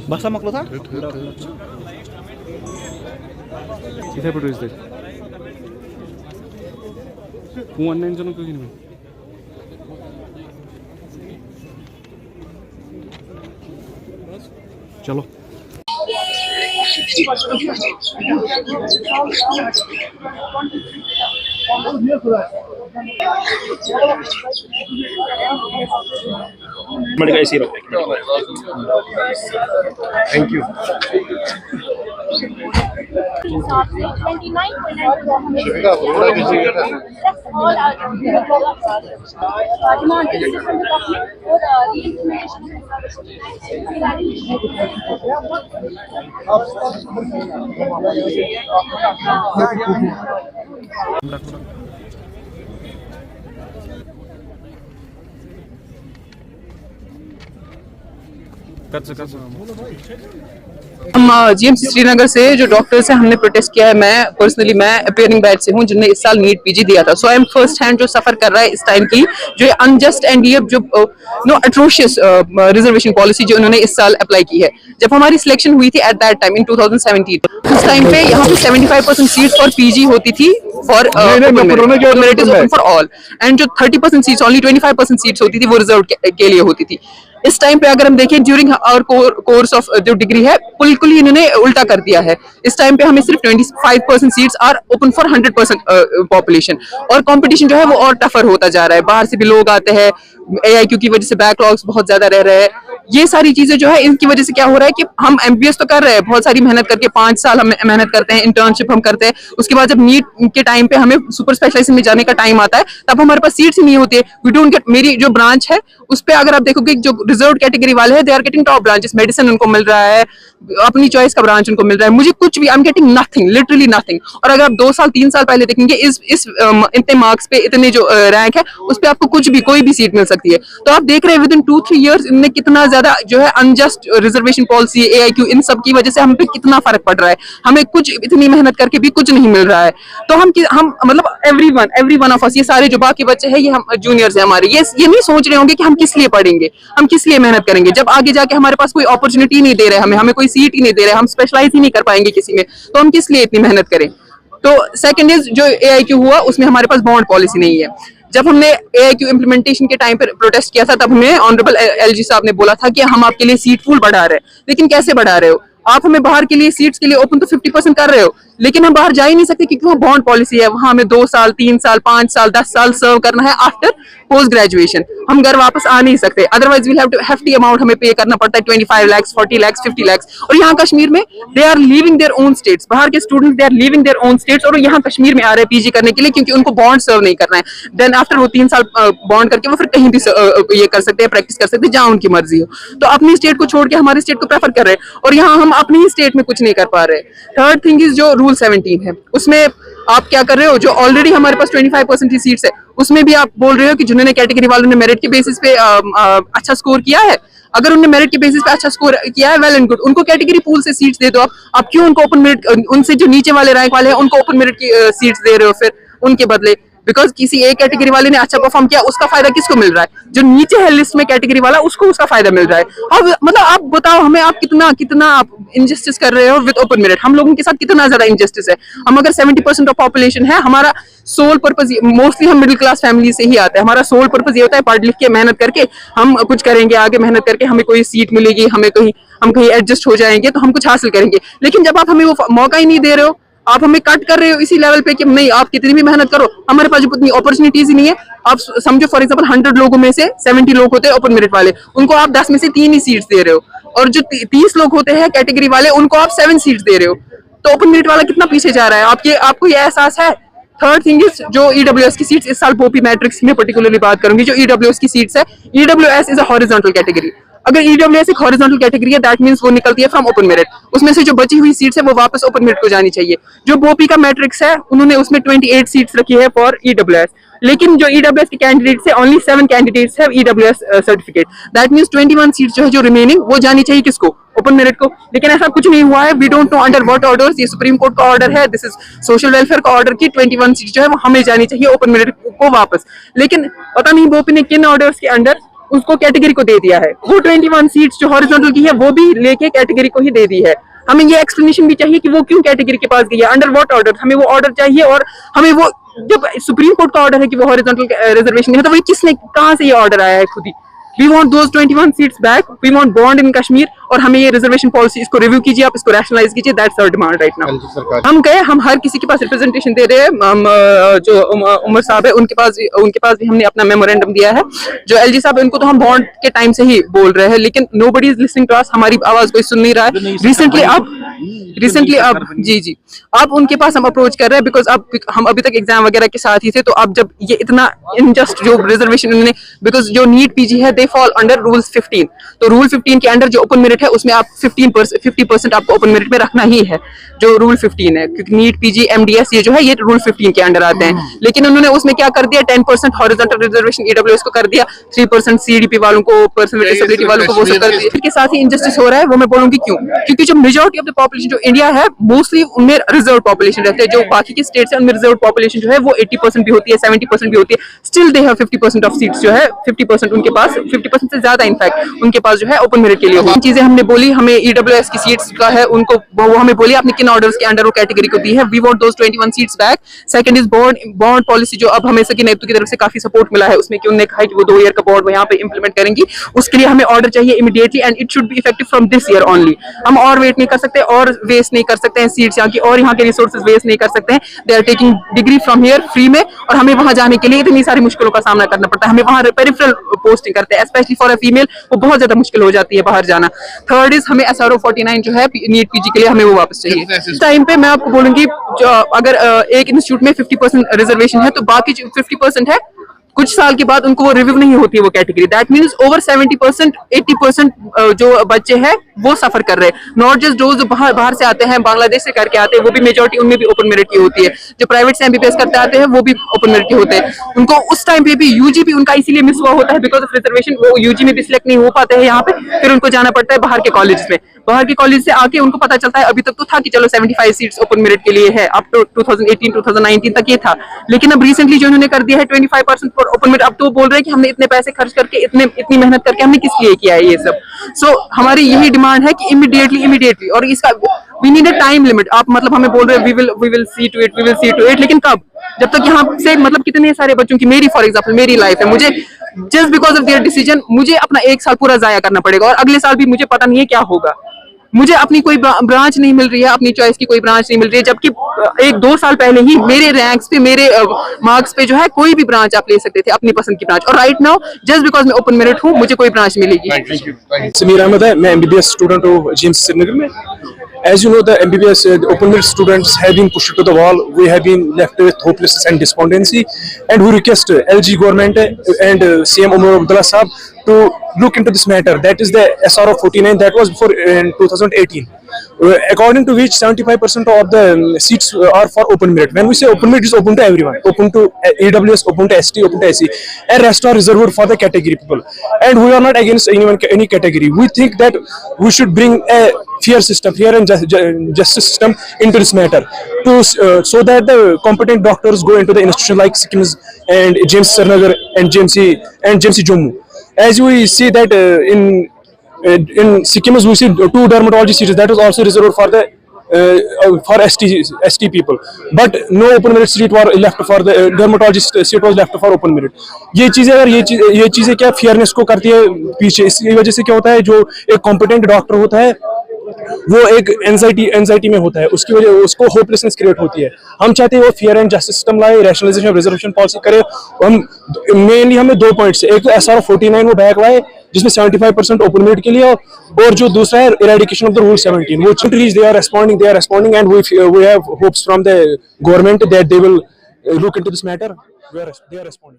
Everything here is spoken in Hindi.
Bahasa maklota? Kita produce deh. Kuan neng jangan begini. चलो Thank you. हम जीएमसी श्रीनगर से जो डॉक्टर्स हैं हमने प्रोटेस्ट किया है। मैं अपियरिंग बैच से हूं जिनने इस साल नीट पीजी दिया था। सो आई एम फर्स्ट हैंड जो सफर कर रहा है इस टाइम की जो अनजस्ट एंड ये जो अट्रोशियस रिजर्वेशन पॉलिसी जो उन्होंने इस साल अप्लाई की है। जब हमारी सिलेक्शन हुई थी एट दैट टाइम इन 2017 उस टाइम पे यहाँ पे 75% सीट्स फॉर पीजी होती थी for merit is open for all and जो 30% सीट्स ओनली 25% सीट्स होती थी वो रिजर्व के लिए होती थी। इस टाइम पे अगर हम देखें ड्यूरिंग आवर कोर्स ऑफ जो डिग्री है बिल्कुल ही इन्होंने उल्टा कर दिया है। इस टाइम पे हमें सिर्फ 25% seats are open for 100% population और कंपटीशन जो है वो और टफर होता जा रहा है। बाहर से भी लोग आते हैं, AIQ की वजह से बैकलॉग्स बहुत ज्यादा रह रहे हैं। ये सारी चीजें जो है इनकी वजह से क्या हो रहा है कि हम MBBS तो कर रहे हैं, बहुत सारी मेहनत करके 5 साल हम मेहनत करते हैं, इंटर्नशिप हम करते हैं। उसके बाद जब नीट के टाइम पे हमें सुपर स्पेशलाइजेशन में जाने का टाइम आता है तब हमारे पास सीट्स ही नहीं होती है। We don't get. मेरी जो ब्रांच है उस पे अगर आप देखोगे जो रिजर्व कैटेगरी वाले हैं they are getting top branches, medicine उनको मिल रहा है, अपनी चॉइस का ब्रांच उनको मिल रहा है। मुझे कुछ भी I am getting nothing, literally nothing. और अगर आप 2 साल 3 साल पहले देखेंगे इस इतने मार्क्स पे इतने जो रैंक है उस पे आपको कुछ भी कोई भी सीट मिल सकती है। तो आप देख रहे हैं विद इन 2-3 ईयर्स इनने कितना ज्यादा जो है अनजस्ट रिजर्वेशन पॉलिसी, AIQ इन सब की वजह से हम पे कितना फर्क पड़ रहा है। हमें कुछ इतनी मेहनत करके भी कुछ नहीं मिल रहा है। तो हम मतलब एवरी वन ऑफ अस, ये सारे जो बाकी बच्चे हैं, ये हम जूनियर्स हैं हमारे, ये नहीं सोच रहे होंगे कि हम किस लिए पढ़ेंगे, हम किस लिए मेहनत करेंगे जब आगे जाके हमारे पास कोई अपॉर्चुनिटी नहीं दे रहे, हमें कोई सीट ही नहीं दे रहे, हम स्पेशलाइज ही नहीं कर पाएंगे किसी में, तो हम किस लिए इतनी मेहनत करें। तो सेकंड इज जो AIQ हुआ उसमें हमारे पास बॉन्ड पॉलिसी नहीं है। जब हमने AIQ इम्प्लीमेंटेशन के टाइम पर प्रोटेस्ट किया था तब हमें ऑनरेबल LG साहब ने बोला था कि हम आपके लिए सीट पूल बढ़ा रहे हैं। लेकिन कैसे बढ़ा रहे हो आप? हमें बाहर के लिए सीट्स के लिए ओपन तो 50% कर रहे हो, लेकिन हम बाहर जा ही नहीं सकते क्योंकि वहाँ बॉन्ड पॉलिसी है। वहाँ हमें 2 साल 3 साल 5 साल 10 साल सर्व करना है आफ्टर पोस्ट ग्रेजुएशन। हम घर वापस आ नहीं सकते, otherwise we'll have to hefty amount हमें पे करना पड़ता है, 25 लाख 40 लाख 50 लाख। और यहाँ कश्मीर में they are leaving their own states, बाहर के students they are leaving their own states और यहाँ कश्मीर में आ रहे हैं पीजी करने के लिए क्योंकि उनको बॉन्ड सर्व नहीं करना है। देन आफ्टर वो 3 साल बॉन्ड करके वो फिर कहीं भी ये कर सकते हैं, प्रैक्टिस कर सकते हैं जहाँ उनकी मर्जी हो। तो अपनी स्टेट को छोड़ के हमारी स्टेट को प्रेफर कर रहे हैं और यहाँ हम अपनी ही स्टेट में कुछ नहीं कर पा रहे। थर्ड थिंग इज जो रूल 17 है उसमें आप क्या कर रहे हो, जो ऑलरेडी हमारे पास 25% की सीट्स है उसमें भी आप बोल रहे हो कि जिन्होंने कैटेगरी वालों ने मेरिट के बेसिस पे अच्छा स्कोर किया है, अगर उन्होंने मेरिट के बेसिस पे अच्छा स्कोर किया है वेल एंड गुड, उनको कैटेगरी पूल से सीट्स दे दो। आप क्यों उनको ओपन मेरिट, उनसे जो नीचे वाले रैंक वाले हैं उनको ओपन मेरिट की सीट्स दे रहे हो फिर उनके बदले? बिकॉज किसी एक कैटेगरी वाले ने अच्छा परफॉर्म किया उसका फायदा किसको मिल रहा है? जो नीचे है लिस्ट में कैटेगरी वाला उसको उसका फायदा मिल रहा है। अब मतलब आप बताओ हमें, आप कितना आप इनजस्टिस कर रहे हो विद ओपन मेरिट। हम लोगों के साथ कितना ज्यादा इनजस्टिस है। हम अगर 70% ऑफ पॉपुलेशन है, हमारा सोल पर्पज, मोस्टली हम मिडिल क्लास फैमिली से ही आते हैं, हमारा सोल पर्पज ये होता है पढ़ लिख के मेहनत करके हम कुछ करेंगे, आगे मेहनत करके हमें कोई सीट मिलेगी, हम कहीं एडजस्ट हो जाएंगे तो हम कुछ हासिल करेंगे। लेकिन जब आप हमें वो मौका ही नहीं दे रहे हो, आप हमें कट कर रहे हो इसी लेवल पे कि नहीं आप कितनी भी मेहनत करो हमारे पास उतनी अपॉर्चुनिटीज ही नहीं है। आप समझो फॉर एग्जांपल 100 लोगों में से 70 लोग होते हैं ओपन मेरिट वाले, उनको आप 10 में से 3 ही सीट्स दे रहे हो, और जो 30 लोग होते हैं कैटेगरी वाले उनको आप 7 सीट्स दे रहे हो। तो ओपन मेरिट वाला कितना पीछे जा रहा है, आपको ये एहसास है? थर्ड थिंग इज जो EWS की सीट्स इस साल बोपी मैट्रिक्स में पर्टिकुलरली बात करूंगी, जो EWS की सीट्स है, EWS is a horizontal category. अगर EWS एक हॉरिजॉन्टल कैटेगरी है दैट मींस वो निकलती है फ्रॉम ओपन मेरिट, उसमें से जो बची हुई सीट्स है वो वापस ओपन मेरिट को जानी चाहिए। जो बोपी का मैट्रिक्स है उन्होंने उसमें 28 सीट्स रखी है फॉर EWS, लेकिन जो EWS के कैंडिडेट्स है only 7 candidates have EWS certificate, that means 21 seats जो है जो रिमेनिंग वो जानी चाहिए किसको? ओपन मेरिट को। लेकिन ऐसा कुछ नहीं हुआ है। We don't know under what orders, ये सुप्रीम कोर्ट का ऑर्डर है, दिस इज सोशल वेलफेयर का ऑर्डर की 21 सीट जो है वो हमें जानी चाहिए ओपन मेरिट को वापस। लेकिन पता नहीं बोपी ने किन ऑर्डर्स के अंडर उसको कैटेगरी को दे दिया है। वो 21 सीट्स जो हॉरिजॉन्टल की है वो भी लेके कैटेगरी को ही दे दी है। हमें ये एक्सप्लेनेशन भी चाहिए कि वो क्यों कैटेगरी के पास गई है, अंडर व्हाट ऑर्डर। हमें वो ऑर्डर चाहिए, और हमें वो, जब सुप्रीम कोर्ट का ऑर्डर है कि वो हॉरिजॉन्टल रिजर्वेशन है, तो वही किसने, कहां से ये ऑर्डर आया है खुद ही। We want those 21 seats back. We want bond in Kashmir. और हमें ये रिजर्वेशन पॉलिसी, इसको रिव्यू कीजिए, आप इसको रैशनलाइज कीजिए। That's our demand right now. हम गए, हम हर किसी के पास रिप्रेजेंटेशन दे रहे हैं। जो उमर साहब है उनके पास भी हमने अपना मेमोरेंडम दिया है। जो एलजी साहब है उनको तो हम बॉन्ड के टाइम से ही बोल रहे हैं, लेकिन nobody is listening to us. हमारी आवाज कोई सुन नहीं रहा है। रिसेंटली अब जी अब उनके पास हम अप्रोच कर रहे हैं, बिकॉज अब हम अभी तक एग्जाम वगैरह के साथ ही थे। तो अब जब ये इतना इनजस्ट जो रिजर्वेशन उन्होंने, बिकॉज जो नीट पीजी है दे फॉल अंडर रूल्स 15, तो रूल 15 के अंडर जो ओपन मेरिट है उसमें आप 50% आपको ओपन मेरिट में रखना ही है, जो रूल 15 है। क्योंकि नीट पीजी एमडीएस ये जो है ये रूल 15 के अंडर आते हैं। लेकिन उन्होंने उसमें क्या कर दिया, 10% हॉरिजॉन्टल रिजर्वेशन ईडब्ल्यूएस को कर दिया, 3% सीडीपी वालों को, पर्सन विद डिसेबिलिटी वालों को वो सब कर दिया। इसके साथ ही इनजस्टिस हो रहा है, वो मैं बोलूंगी क्यों। क्योंकि जो मेजॉरिटी ऑफ द पॉपुलेशन जो इंडिया है मोस्टली उनमें रिजर्व पॉपुलेशन रहते हैं। जो बाकी के स्टेट्स है उनमें रिजर्व पॉपुलेशन जो है वो 80% भी होती है, 70% भी होती है। Still they have 50% of seats जो है, 50% उनके पास, 50% से ज्यादा इनफैक्ट उनके पास जो है ओपन मेरिट के लिए चीजें हमने बोली। हमें ईडब्ल्यूएस की सीट्स का है, उनको वो हमें बोली आपने किन ऑर्डर्स के अंडर वो कैटेगरी को दी है। We want those 21 seats back. Second is bond policy, जो अब हमें सकीना की तरफ से काफी सपोर्ट मिला है उसमें, कि उन्होंने कहा कि वो 2 ईयर का बॉन्ड वो यहाँ पे इंप्लीमेंट करेंगी। उसके लिए हमें ऑर्डर चाहिए immediately, and it should be effective from this year only. हम और वेट नहीं कर सकते, और वेस्ट नहीं कर सकते हैं सीट्स यहाँ की, और यहाँ के रिसोर्सेज वेस्ट नहीं कर सकते हैं। They are taking degree from here free में, और हमें वहां जाने के लिए इतनी सारी मुश्किलों का सामना करना पड़ता है। हमें वहां पेरिफेरल पोस्टिंग करते हैं, स्पेशली फॉर अ फीमेल वो बहुत ज्यादा मुश्किल हो जाती है बाहर जाना। थर्ड इज हमें SRO 49 जो है नीट पीजी के लिए हमें वो वापस चाहिए। इस टाइम पे मैं आपको बोलूंगी, अगर एक इंस्टीट्यूट में 50% रिजर्वेशन है तो बाकी जो 50% है कुछ साल के बाद उनको वो रिव्यू नहीं होती है वो कैटेगरी। दैट मींस ओवर 70% 80% जो बच्चे हैं वो सफर कर रहे हैं। नॉट जस्ट जो बाहर से आते हैं, बांग्लादेश से करके आते हैं, वो भी मेजॉरिटी उनमें भी ओपन मेरिट की होती है। जो प्राइवेट से एमबीबीएस करते आते हैं वो भी ओपन मेरिट के होते हैं। उनको उस टाइम पे भी यूजी भी उनका इसीलिए मिस हुआ होता है, बिकॉज ऑफ रिजर्वेशन। वो यूजी में भी सिलेक्ट नहीं हो पाते हैं यहाँ पे, फिर उनको जाना पड़ता है बाहर के कॉलेज में। बाहर के कॉलेज से आके उनको पता चलता है, अभी तक तो था कि चलो 75 सीट्स ओपन मेरिट के लिए है, अप टू 2018 2019 तक ये था। लेकिन अब रिसेंटली जो उन्होंने कर दिया है 25% फॉर ओपन मेरिट, अब तो बोल रहे हैं कि हमने इतने पैसे खर्च करके, इतनी मेहनत करके हमने किस लिए किया है ये सब। सो हमारी यही डिमांड है कि इमीडिएटली, और इसका we need a time limit. आप मतलब हमें बोल रहे हैं we will see to it, लेकिन कब? जब तक यहाँ से मतलब कितने सारे बच्चों की, मेरी फॉर एग्जांपल मेरी लाइफ है, मुझे just because of their decision मुझे अपना 1 साल पूरा जाया करना पड़ेगा, और अगले साल भी मुझे पता नहीं है क्या होगा। मुझे अपनी कोई ब्रांच नहीं मिल रही है, अपनी चॉइस की कोई ब्रांच नहीं मिल रही है, जबकि 1-2 साल पहले ही मेरे रैंक्स पे, मेरे मार्क्स पे जो है कोई भी ब्रांच आप ले सकते थे, अपनी पसंद की ब्रांच। और राइट नाउ जस्ट बिकॉज मैं ओपन मेरिट हूँ मुझे कोई ब्रांच मिलेगी। समीर अहमद है, मैं MBBS स्टूडेंट हूँ GMC श्रीनगर में। As you know, the MBBS open merit students have been pushed to the wall. We have been left with hopelessness and despondency, and we request LG government and CM Umar Abdullah Saab to look into this matter. That is the SRO 49 that was before in 2018. According to which 75% of the seats are for open merit. When we say open merit, is open to everyone, open to AWS, open to ST, open to SC, and rest are reserved for the category people. And we are not against any category. We think that we should bring a fair and justice system into this matter, to so that the competent doctors go into the institution like Sikkims and GMC Srinagar and GMC Jammu. As we see that in Sikkim we see 2 dermatology seats that is also reserved for the for ST people, but no open merit seat were left for the dermatology seat was left for open merit. ये चीजें अगर ये चीजें क्या फेयरनेस को करती है पीछे। इसकी वजह से क्या होता है, जो एक कॉम्पिटेंट डॉक्टर होता है वो एक एंजाइटी में होता है, उसकी वजह उसको होपलेसनेस क्रिएट होती है। हम चाहते हैं वो फेयर एंड जस्टिस सिस्टम लाए, रैशनलाइजेशन ऑफ रिजर्वेशन पॉलिसी करे। हम मेनली हमें 2 पॉइंट्स, एक तो SRO 49 वो बैक लाए जिसमें 75% ओपन मेरिट के लिए, और जो दूसरा है इरेडिकेशन ऑफ द रूल 17। वो countries they are responding and we have hopes from the government that they will look into this matter. They are responding.